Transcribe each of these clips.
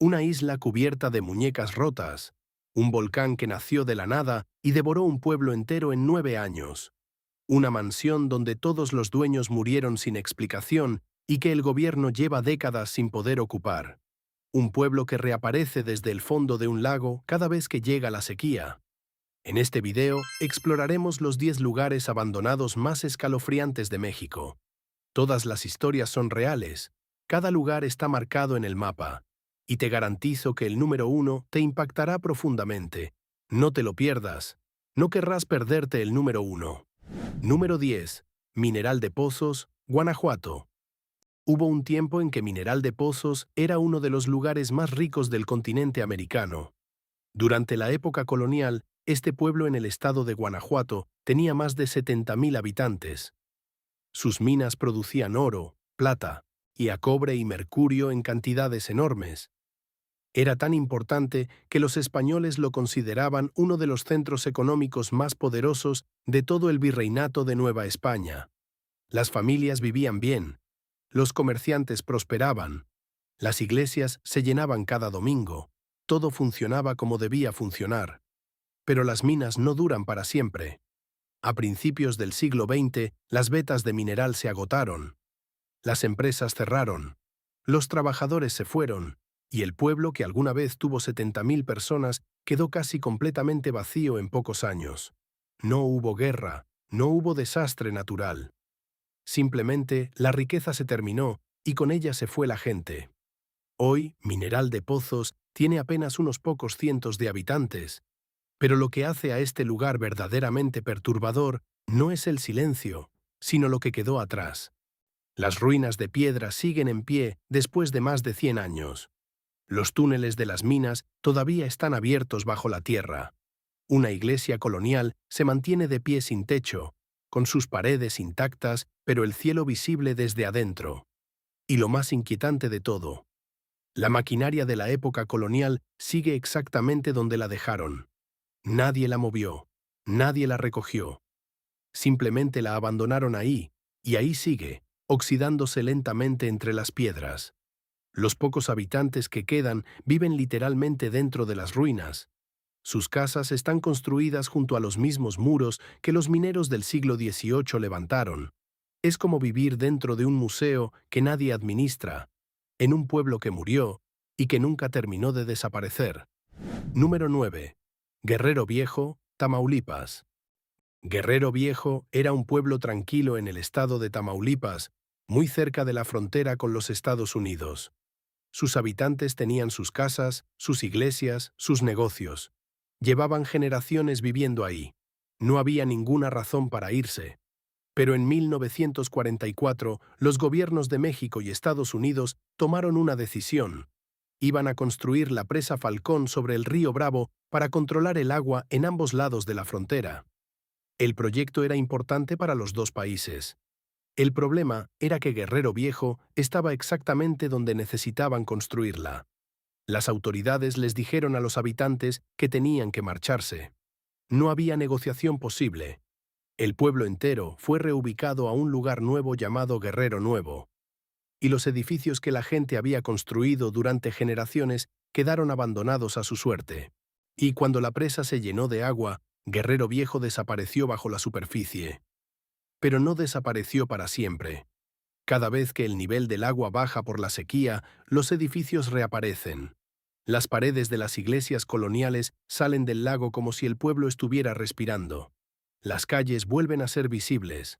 una isla cubierta de muñecas rotas, un volcán que nació de la nada y devoró un pueblo entero en 9 años, una mansión donde todos los dueños murieron sin explicación y que el gobierno lleva décadas sin poder ocupar, un pueblo que reaparece desde el fondo de un lago cada vez que llega la sequía. En este video exploraremos los 10 lugares abandonados más escalofriantes de México. Todas las historias son reales, cada lugar está marcado en el mapa, y te garantizo que el número 1 te impactará profundamente. No te lo pierdas, no querrás perderte el número 1. Número 10. Mineral de Pozos, Guanajuato. Hubo un tiempo en que Mineral de Pozos era uno de los lugares más ricos del continente americano. Durante la época colonial, este pueblo en el estado de Guanajuato tenía más de 70.000 habitantes. Sus minas producían oro, plata y a cobre y mercurio en cantidades enormes. Era tan importante que los españoles lo consideraban uno de los centros económicos más poderosos de todo el virreinato de Nueva España. Las familias vivían bien, los comerciantes prosperaban, las iglesias se llenaban cada domingo, todo funcionaba como debía funcionar. Pero las minas no duran para siempre. A principios del siglo XX, las vetas de mineral se agotaron. Las empresas cerraron. Los trabajadores se fueron. Y el pueblo, que alguna vez tuvo 70.000 personas, quedó casi completamente vacío en pocos años. No hubo guerra, no hubo desastre natural. Simplemente, la riqueza se terminó y con ella se fue la gente. Hoy, Mineral de Pozos tiene apenas unos pocos cientos de habitantes. Pero lo que hace a este lugar verdaderamente perturbador no es el silencio, sino lo que quedó atrás. Las ruinas de piedra siguen en pie después de más de 100 años. Los túneles de las minas todavía están abiertos bajo la tierra. Una iglesia colonial se mantiene de pie sin techo, con sus paredes intactas, pero el cielo visible desde adentro. Y lo más inquietante de todo, la maquinaria de la época colonial sigue exactamente donde la dejaron. Nadie la movió, nadie la recogió. Simplemente la abandonaron ahí, y ahí sigue, oxidándose lentamente entre las piedras. Los pocos habitantes que quedan viven literalmente dentro de las ruinas. Sus casas están construidas junto a los mismos muros que los mineros del siglo XVIII levantaron. Es como vivir dentro de un museo que nadie administra, en un pueblo que murió y que nunca terminó de desaparecer. Número 9. Guerrero Viejo, Tamaulipas. Guerrero Viejo era un pueblo tranquilo en el estado de Tamaulipas, muy cerca de la frontera con los Estados Unidos. Sus habitantes tenían sus casas, sus iglesias, sus negocios. Llevaban generaciones viviendo ahí. No había ninguna razón para irse. Pero en 1944, los gobiernos de México y Estados Unidos tomaron una decisión. Iban a construir la presa Falcón sobre el río Bravo para controlar el agua en ambos lados de la frontera. El proyecto era importante para los dos países. El problema era que Guerrero Viejo estaba exactamente donde necesitaban construirla. Las autoridades les dijeron a los habitantes que tenían que marcharse. No había negociación posible. El pueblo entero fue reubicado a un lugar nuevo llamado Guerrero Nuevo. Y los edificios que la gente había construido durante generaciones quedaron abandonados a su suerte. Y cuando la presa se llenó de agua, Guerrero Viejo desapareció bajo la superficie. Pero no desapareció para siempre. Cada vez que el nivel del agua baja por la sequía, los edificios reaparecen. Las paredes de las iglesias coloniales salen del lago como si el pueblo estuviera respirando. Las calles vuelven a ser visibles.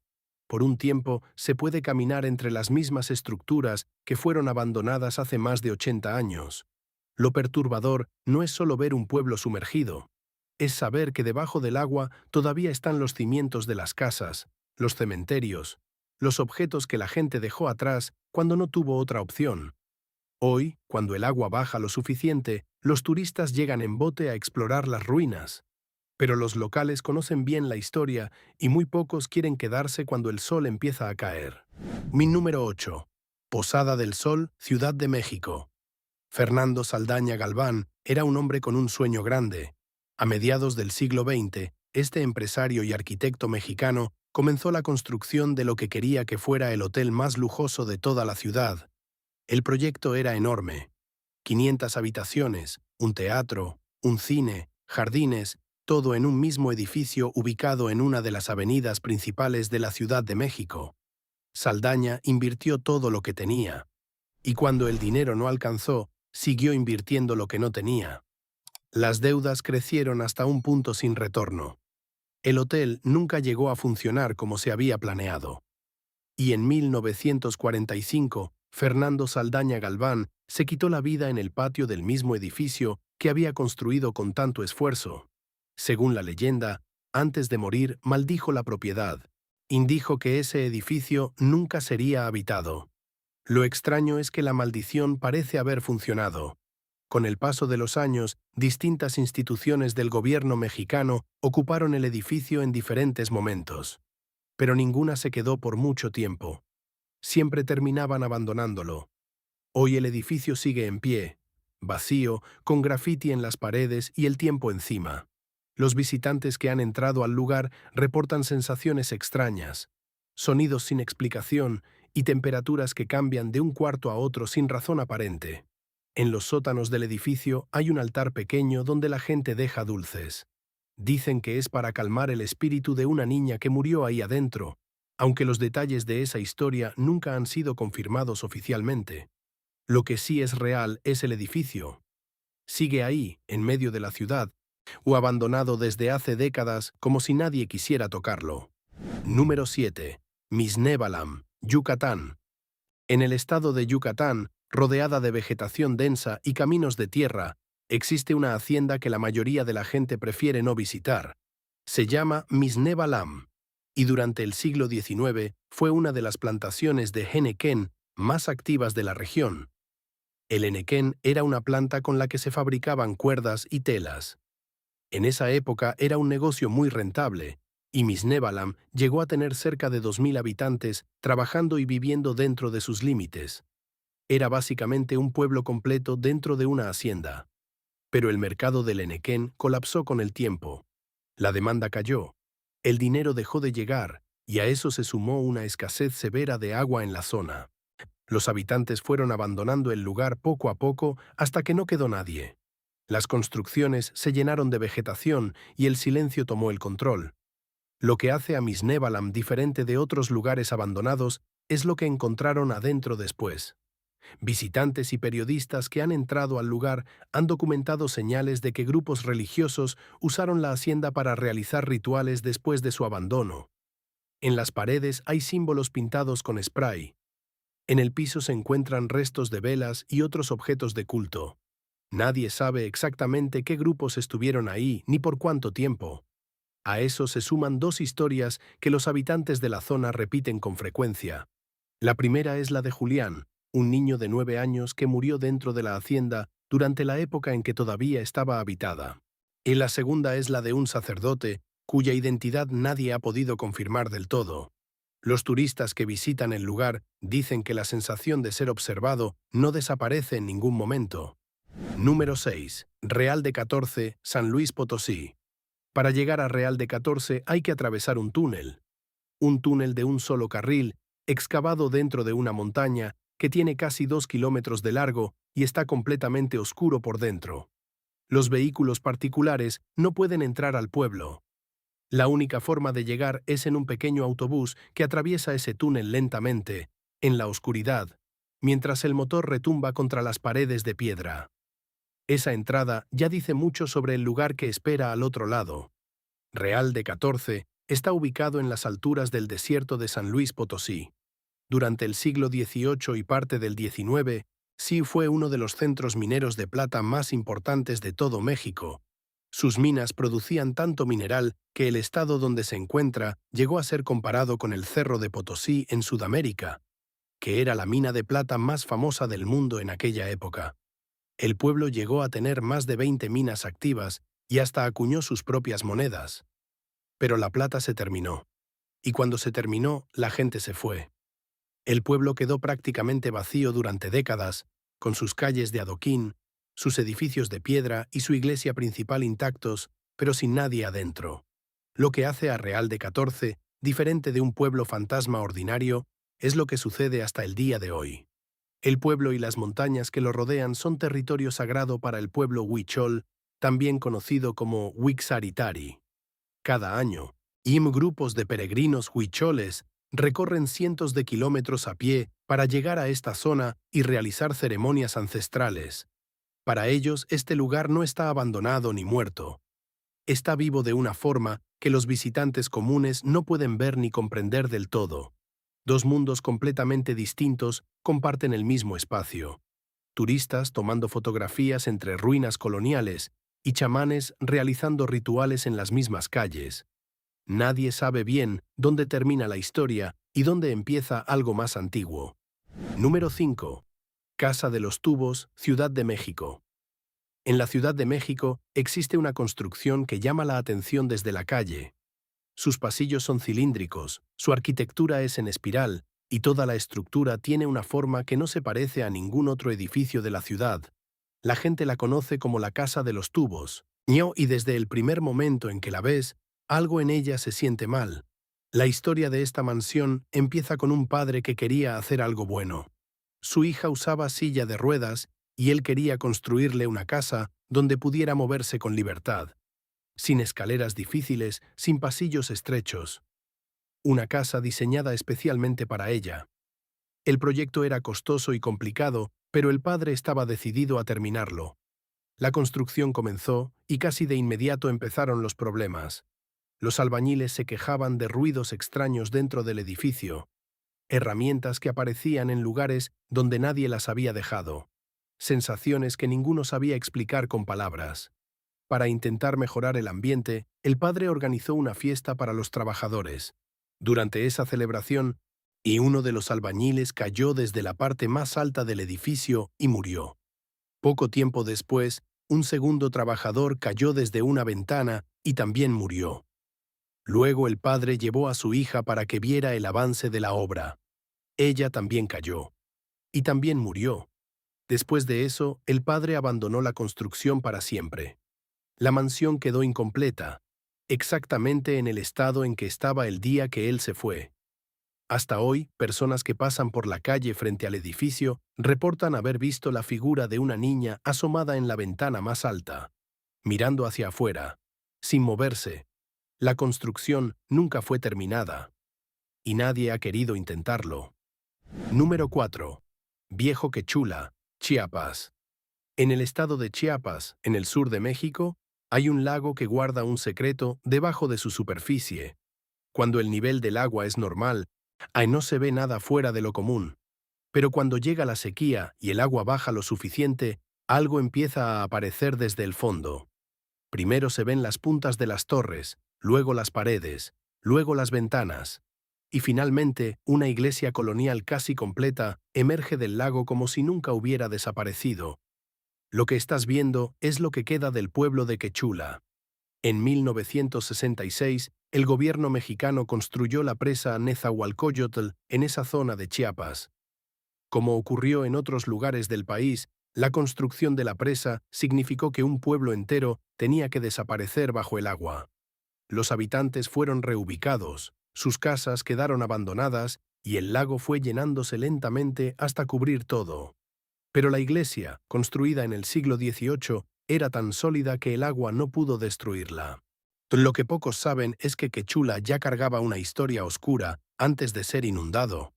Por un tiempo se puede caminar entre las mismas estructuras que fueron abandonadas hace más de 80 años. Lo perturbador no es solo ver un pueblo sumergido. Es saber que debajo del agua todavía están los cimientos de las casas, los cementerios, los objetos que la gente dejó atrás cuando no tuvo otra opción. Hoy, cuando el agua baja lo suficiente, los turistas llegan en bote a explorar las ruinas. Pero los locales conocen bien la historia y muy pocos quieren quedarse cuando el sol empieza a caer. Mi número 8. Posada del Sol, Ciudad de México. Fernando Saldaña Galván era un hombre con un sueño grande. A mediados del siglo XX, este empresario y arquitecto mexicano comenzó la construcción de lo que quería que fuera el hotel más lujoso de toda la ciudad. El proyecto era enorme. 500 habitaciones, un teatro, un cine, jardines, todo en un mismo edificio ubicado en una de las avenidas principales de la Ciudad de México. Saldaña invirtió todo lo que tenía. Y cuando el dinero no alcanzó, siguió invirtiendo lo que no tenía. Las deudas crecieron hasta un punto sin retorno. El hotel nunca llegó a funcionar como se había planeado. Y en 1945, Fernando Saldaña Galván se quitó la vida en el patio del mismo edificio que había construido con tanto esfuerzo. Según la leyenda, antes de morir maldijo la propiedad. Indijo que ese edificio nunca sería habitado. Lo extraño es que la maldición parece haber funcionado. Con el paso de los años, distintas instituciones del gobierno mexicano ocuparon el edificio en diferentes momentos. Pero ninguna se quedó por mucho tiempo. Siempre terminaban abandonándolo. Hoy el edificio sigue en pie, vacío, con grafiti en las paredes y el tiempo encima. Los visitantes que han entrado al lugar reportan sensaciones extrañas, sonidos sin explicación y temperaturas que cambian de un cuarto a otro sin razón aparente. En los sótanos del edificio hay un altar pequeño donde la gente deja dulces. Dicen que es para calmar el espíritu de una niña que murió ahí adentro, aunque los detalles de esa historia nunca han sido confirmados oficialmente. Lo que sí es real es el edificio. Sigue ahí, en medio de la ciudad, o abandonado desde hace décadas como si nadie quisiera tocarlo. Número 7. Mixnébalam, Yucatán. En el estado de Yucatán, rodeada de vegetación densa y caminos de tierra, existe una hacienda que la mayoría de la gente prefiere no visitar. Se llama Mixnébalam, y durante el siglo XIX fue una de las plantaciones de henequén más activas de la región. El henequén era una planta con la que se fabricaban cuerdas y telas. En esa época era un negocio muy rentable, y Mixnébalam llegó a tener cerca de 2.000 habitantes trabajando y viviendo dentro de sus límites. Era básicamente un pueblo completo dentro de una hacienda. Pero el mercado del henequén colapsó con el tiempo. La demanda cayó, el dinero dejó de llegar, y a eso se sumó una escasez severa de agua en la zona. Los habitantes fueron abandonando el lugar poco a poco hasta que no quedó nadie. Las construcciones se llenaron de vegetación y el silencio tomó el control. Lo que hace a Mixnébalam diferente de otros lugares abandonados es lo que encontraron adentro después. Visitantes y periodistas que han entrado al lugar han documentado señales de que grupos religiosos usaron la hacienda para realizar rituales después de su abandono. En las paredes hay símbolos pintados con spray. En el piso se encuentran restos de velas y otros objetos de culto. Nadie sabe exactamente qué grupos estuvieron ahí ni por cuánto tiempo. A eso se suman dos historias que los habitantes de la zona repiten con frecuencia. La primera es la de Julián, un niño de 9 años que murió dentro de la hacienda durante la época en que todavía estaba habitada. Y la segunda es la de un sacerdote cuya identidad nadie ha podido confirmar del todo. Los turistas que visitan el lugar dicen que la sensación de ser observado no desaparece en ningún momento. Número 6. Real de 14, San Luis Potosí. Para llegar a Real de 14 hay que atravesar un túnel. Un túnel de un solo carril, excavado dentro de una montaña, que tiene casi 2 kilómetros de largo y está completamente oscuro por dentro. Los vehículos particulares no pueden entrar al pueblo. La única forma de llegar es en un pequeño autobús que atraviesa ese túnel lentamente, en la oscuridad, mientras el motor retumba contra las paredes de piedra. Esa entrada ya dice mucho sobre el lugar que espera al otro lado. Real de 14 está ubicado en las alturas del desierto de San Luis Potosí. Durante el siglo XVIII y parte del XIX, sí fue uno de los centros mineros de plata más importantes de todo México. Sus minas producían tanto mineral que el estado donde se encuentra llegó a ser comparado con el Cerro de Potosí en Sudamérica, que era la mina de plata más famosa del mundo en aquella época. El pueblo llegó a tener más de 20 minas activas y hasta acuñó sus propias monedas. Pero la plata se terminó. Y cuando se terminó, la gente se fue. El pueblo quedó prácticamente vacío durante décadas, con sus calles de adoquín, sus edificios de piedra y su iglesia principal intactos, pero sin nadie adentro. Lo que hace a Real de 14, diferente de un pueblo fantasma ordinario, es lo que sucede hasta el día de hoy. El pueblo y las montañas que lo rodean son territorio sagrado para el pueblo huichol, también conocido como Huixaritari. Cada año, grupos de peregrinos huicholes recorren cientos de kilómetros a pie para llegar a esta zona y realizar ceremonias ancestrales. Para ellos, este lugar no está abandonado ni muerto. Está vivo de una forma que los visitantes comunes no pueden ver ni comprender del todo. Dos mundos completamente distintos comparten el mismo espacio. Turistas tomando fotografías entre ruinas coloniales y chamanes realizando rituales en las mismas calles. Nadie sabe bien dónde termina la historia y dónde empieza algo más antiguo. Número 5. Casa de los Tubos, Ciudad de México. En la Ciudad de México existe una construcción que llama la atención desde la calle. Sus pasillos son cilíndricos, su arquitectura es en espiral, y toda la estructura tiene una forma que no se parece a ningún otro edificio de la ciudad. La gente la conoce como la Casa de los Tubos, y desde el primer momento en que la ves, algo en ella se siente mal. La historia de esta mansión empieza con un padre que quería hacer algo bueno. Su hija usaba silla de ruedas y él quería construirle una casa donde pudiera moverse con libertad. Sin escaleras difíciles, sin pasillos estrechos. Una casa diseñada especialmente para ella. El proyecto era costoso y complicado, pero el padre estaba decidido a terminarlo. La construcción comenzó y casi de inmediato empezaron los problemas. Los albañiles se quejaban de ruidos extraños dentro del edificio, herramientas que aparecían en lugares donde nadie las había dejado, sensaciones que ninguno sabía explicar con palabras. Para intentar mejorar el ambiente, el padre organizó una fiesta para los trabajadores. Durante esa celebración, uno de los albañiles cayó desde la parte más alta del edificio y murió. Poco tiempo después, un segundo trabajador cayó desde una ventana y también murió. Luego el padre llevó a su hija para que viera el avance de la obra. Ella también cayó. Y también murió. Después de eso, el padre abandonó la construcción para siempre. La mansión quedó incompleta, exactamente en el estado en que estaba el día que él se fue. Hasta hoy, personas que pasan por la calle frente al edificio reportan haber visto la figura de una niña asomada en la ventana más alta, mirando hacia afuera, sin moverse. La construcción nunca fue terminada. Y nadie ha querido intentarlo. Número 4. Viejo Quechula, Chiapas. En el estado de Chiapas, en el sur de México, hay un lago que guarda un secreto debajo de su superficie. Cuando el nivel del agua es normal, ahí no se ve nada fuera de lo común. Pero cuando llega la sequía y el agua baja lo suficiente, algo empieza a aparecer desde el fondo. Primero se ven las puntas de las torres, luego las paredes, luego las ventanas. Y finalmente, una iglesia colonial casi completa emerge del lago como si nunca hubiera desaparecido. Lo que estás viendo es lo que queda del pueblo de Quechula. En 1966, el gobierno mexicano construyó la presa Nezahualcóyotl en esa zona de Chiapas. Como ocurrió en otros lugares del país, la construcción de la presa significó que un pueblo entero tenía que desaparecer bajo el agua. Los habitantes fueron reubicados, sus casas quedaron abandonadas y el lago fue llenándose lentamente hasta cubrir todo. Pero la iglesia, construida en el siglo XVIII, era tan sólida que el agua no pudo destruirla. Lo que pocos saben es que Quechula ya cargaba una historia oscura antes de ser inundado.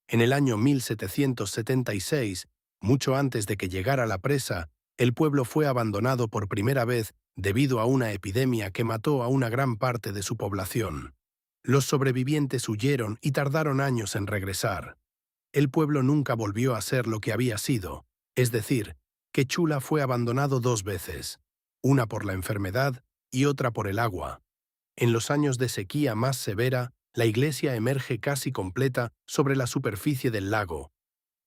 En el año 1776, mucho antes de que llegara la presa, el pueblo fue abandonado por primera vez debido a una epidemia que mató a una gran parte de su población. Los sobrevivientes huyeron y tardaron años en regresar. El pueblo nunca volvió a ser lo que había sido, es decir, Quechula fue abandonado 2 veces, una por la enfermedad y otra por el agua. En los años de sequía más severa, la iglesia emerge casi completa sobre la superficie del lago.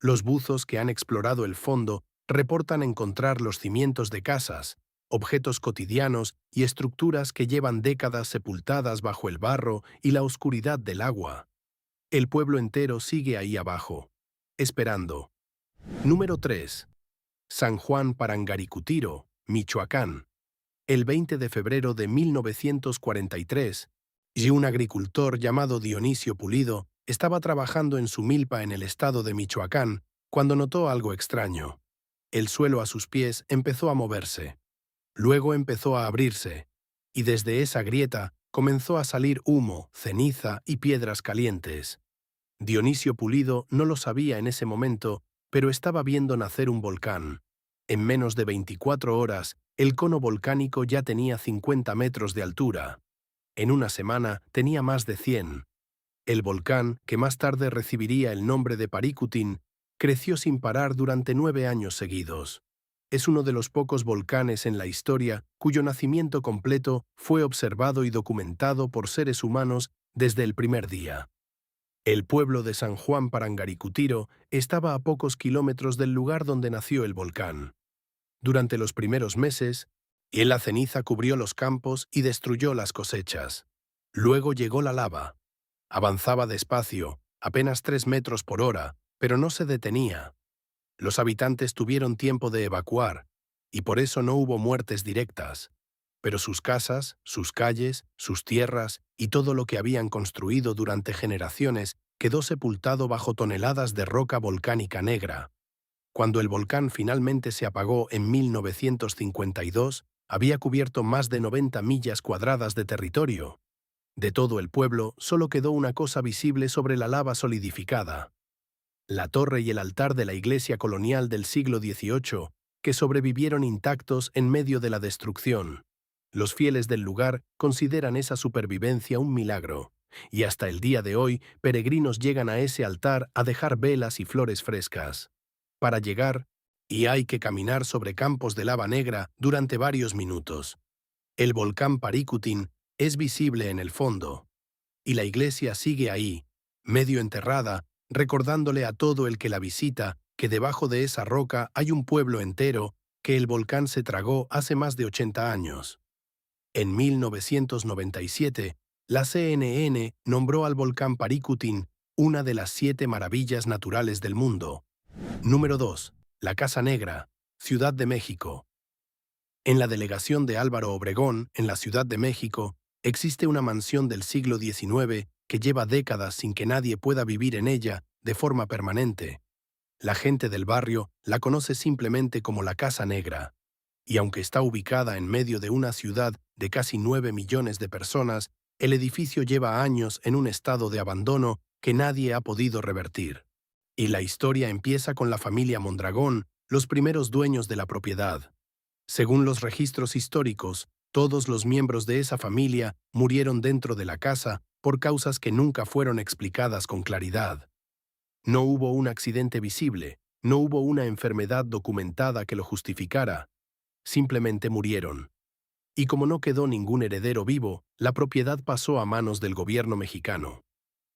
Los buzos que han explorado el fondo reportan encontrar los cimientos de casas, objetos cotidianos y estructuras que llevan décadas sepultadas bajo el barro y la oscuridad del agua. El pueblo entero sigue ahí abajo, esperando. Número 3. San Juan Parangaricutiro, Michoacán. El 20 de febrero de 1943, un agricultor llamado Dionisio Pulido estaba trabajando en su milpa en el estado de Michoacán cuando notó algo extraño. El suelo a sus pies empezó a moverse. Luego empezó a abrirse, y desde esa grieta comenzó a salir humo, ceniza y piedras calientes. Dionisio Pulido no lo sabía en ese momento, pero estaba viendo nacer un volcán. En menos de 24 horas, el cono volcánico ya tenía 50 metros de altura. En una semana tenía más de 100. El volcán, que más tarde recibiría el nombre de Paricutín, creció sin parar durante 9 años seguidos. Es uno de los pocos volcanes en la historia cuyo nacimiento completo fue observado y documentado por seres humanos desde el primer día. El pueblo de San Juan Parangaricutiro estaba a pocos kilómetros del lugar donde nació el volcán. Durante los primeros meses, la ceniza cubrió los campos y destruyó las cosechas. Luego llegó la lava. Avanzaba despacio, apenas 3 metros por hora, pero no se detenía. Los habitantes tuvieron tiempo de evacuar, y por eso no hubo muertes directas. Pero sus casas, sus calles, sus tierras y todo lo que habían construido durante generaciones quedó sepultado bajo toneladas de roca volcánica negra. Cuando el volcán finalmente se apagó en 1952, había cubierto más de 90 millas cuadradas de territorio. De todo el pueblo solo quedó una cosa visible sobre la lava solidificada: la torre y el altar de la iglesia colonial del siglo XVIII, que sobrevivieron intactos en medio de la destrucción. Los fieles del lugar consideran esa supervivencia un milagro, y hasta el día de hoy peregrinos llegan a ese altar a dejar velas y flores frescas. Para llegar, hay que caminar sobre campos de lava negra durante varios minutos. El volcán Paricutín es visible en el fondo, y la iglesia sigue ahí, medio enterrada, recordándole a todo el que la visita que debajo de esa roca hay un pueblo entero que el volcán se tragó hace más de 80 años. En 1997, la CNN nombró al volcán Paricutín una de las 7 maravillas naturales del mundo. Número 2. La Casa Negra, Ciudad de México. En la delegación de Álvaro Obregón, en la Ciudad de México, existe una mansión del siglo XIX que lleva décadas sin que nadie pueda vivir en ella de forma permanente. La gente del barrio la conoce simplemente como la Casa Negra, y aunque está ubicada en medio de una ciudad de casi 9 millones de personas, el edificio lleva años en un estado de abandono que nadie ha podido revertir. Y la historia empieza con la familia Mondragón, los primeros dueños de la propiedad. Según los registros históricos, todos los miembros de esa familia murieron dentro de la casa por causas que nunca fueron explicadas con claridad. No hubo un accidente visible, no hubo una enfermedad documentada que lo justificara. Simplemente murieron. Y como no quedó ningún heredero vivo, la propiedad pasó a manos del gobierno mexicano.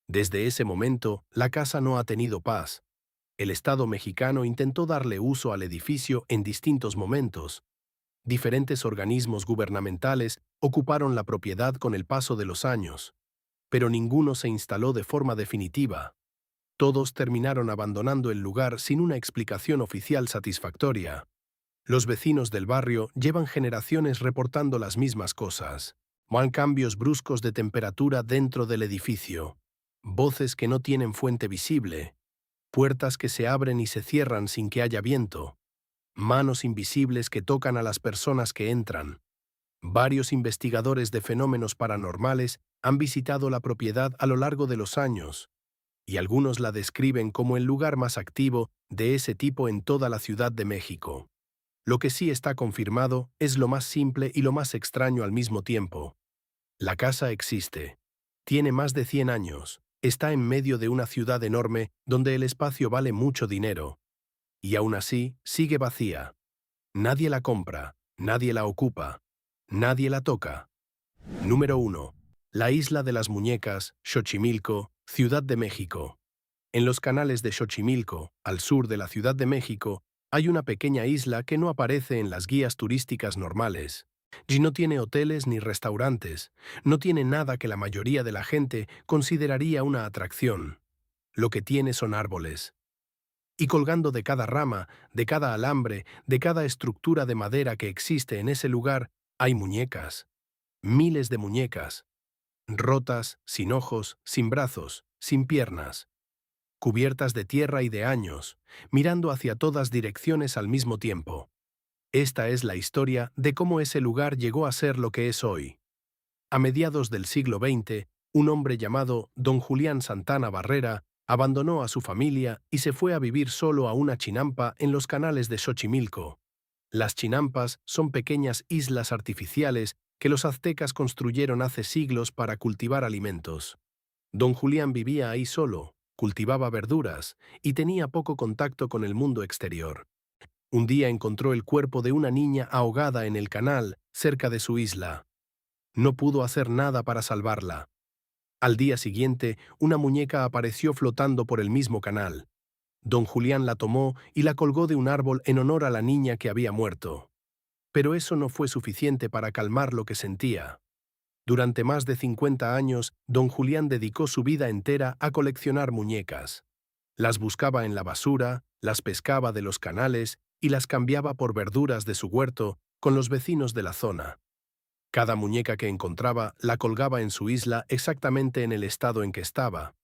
Desde ese momento, la casa no ha tenido paz. El Estado mexicano intentó darle uso al edificio en distintos momentos. Diferentes organismos gubernamentales ocuparon la propiedad con el paso de los años, pero ninguno se instaló de forma definitiva. Todos terminaron abandonando el lugar sin una explicación oficial satisfactoria. Los vecinos del barrio llevan generaciones reportando las mismas cosas. Van cambios bruscos de temperatura dentro del edificio, voces que no tienen fuente visible, puertas que se abren y se cierran sin que haya viento, manos invisibles que tocan a las personas que entran. Varios investigadores de fenómenos paranormales han visitado la propiedad a lo largo de los años, y algunos la describen como el lugar más activo de ese tipo en toda la Ciudad de México. Lo que sí está confirmado es lo más simple y lo más extraño al mismo tiempo. La casa existe. Tiene más de 100 años. Está en medio de una ciudad enorme donde el espacio vale mucho dinero. Y aún así, sigue vacía. Nadie la compra, nadie la ocupa, nadie la toca. Número 1. La isla de las muñecas, Xochimilco, Ciudad de México. En los canales de Xochimilco, al sur de la Ciudad de México, hay una pequeña isla que no aparece en las guías turísticas normales. Y no tiene hoteles ni restaurantes, no tiene nada que la mayoría de la gente consideraría una atracción. Lo que tiene son árboles. Y colgando de cada rama, de cada alambre, de cada estructura de madera que existe en ese lugar, hay muñecas. Miles de muñecas. Rotas, sin ojos, sin brazos, sin piernas. cubiertas de tierra y de años, mirando hacia todas direcciones al mismo tiempo. Esta es la historia de cómo ese lugar llegó a ser lo que es hoy. A mediados del siglo XX, un hombre llamado Don Julián Santana Barrera abandonó a su familia y se fue a vivir solo a una chinampa en los canales de Xochimilco. Las chinampas son pequeñas islas artificiales que los aztecas construyeron hace siglos para cultivar alimentos. Don Julián vivía ahí solo, cultivaba verduras y tenía poco contacto con el mundo exterior. Un día encontró el cuerpo de una niña ahogada en el canal, cerca de su isla. No pudo hacer nada para salvarla. Al día siguiente, una muñeca apareció flotando por el mismo canal. Don Julián la tomó y la colgó de un árbol en honor a la niña que había muerto. Pero eso no fue suficiente para calmar lo que sentía. Durante más de 50 años, don Julián dedicó su vida entera a coleccionar muñecas. Las buscaba en la basura, las pescaba de los canales y las cambiaba por verduras de su huerto con los vecinos de la zona. Cada muñeca que encontraba la colgaba en su isla exactamente en el estado en que estaba.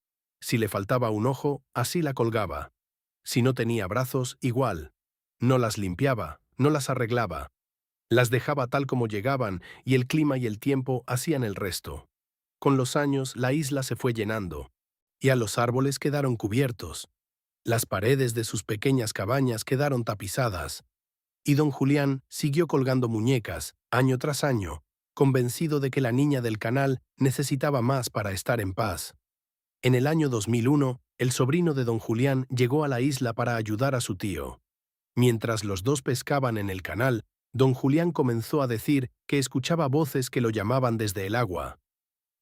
Si le faltaba un ojo, así la colgaba. Si no tenía brazos, igual. No las limpiaba, no las arreglaba. Las dejaba tal como llegaban y el clima y el tiempo hacían el resto. Con los años, la isla se fue llenando, y a los árboles quedaron cubiertos. Las paredes de sus pequeñas cabañas quedaron tapizadas, y don Julián siguió colgando muñecas, año tras año, convencido de que la niña del canal necesitaba más para estar en paz. En el año 2001, el sobrino de don Julián llegó a la isla para ayudar a su tío. Mientras los dos pescaban en el canal, don Julián comenzó a decir que escuchaba voces que lo llamaban desde el agua.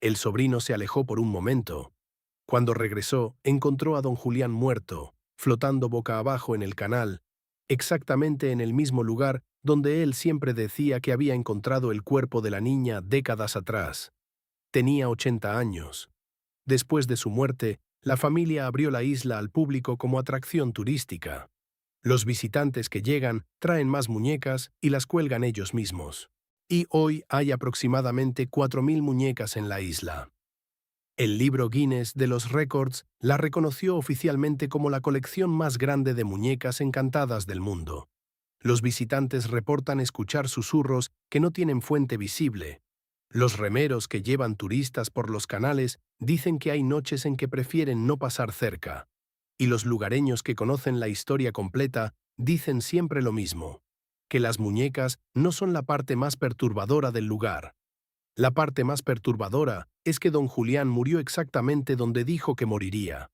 El sobrino se alejó por un momento. Cuando regresó, encontró a don Julián muerto, flotando boca abajo en el canal, exactamente en el mismo lugar donde él siempre decía que había encontrado el cuerpo de la niña décadas atrás. Tenía 80 años. Después de su muerte, la familia abrió la isla al público como atracción turística. Los visitantes que llegan traen más muñecas y las cuelgan ellos mismos. Y hoy hay aproximadamente 4.000 muñecas en la isla. El libro Guinness de los Récords la reconoció oficialmente como la colección más grande de muñecas encantadas del mundo. Los visitantes reportan escuchar susurros que no tienen fuente visible. Los remeros que llevan turistas por los canales dicen que hay noches en que prefieren no pasar cerca. Y los lugareños que conocen la historia completa dicen siempre lo mismo, que las muñecas no son la parte más perturbadora del lugar. La parte más perturbadora es que don Julián murió exactamente donde dijo que moriría.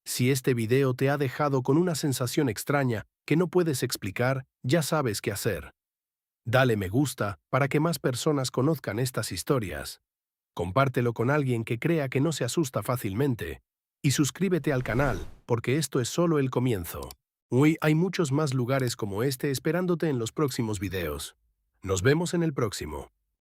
Si este video te ha dejado con una sensación extraña que no puedes explicar, ya sabes qué hacer. Dale me gusta para que más personas conozcan estas historias. Compártelo con alguien que crea que no se asusta fácilmente. Y suscríbete al canal, porque esto es solo el comienzo. Hoy hay muchos más lugares como este esperándote en los próximos videos. Nos vemos en el próximo.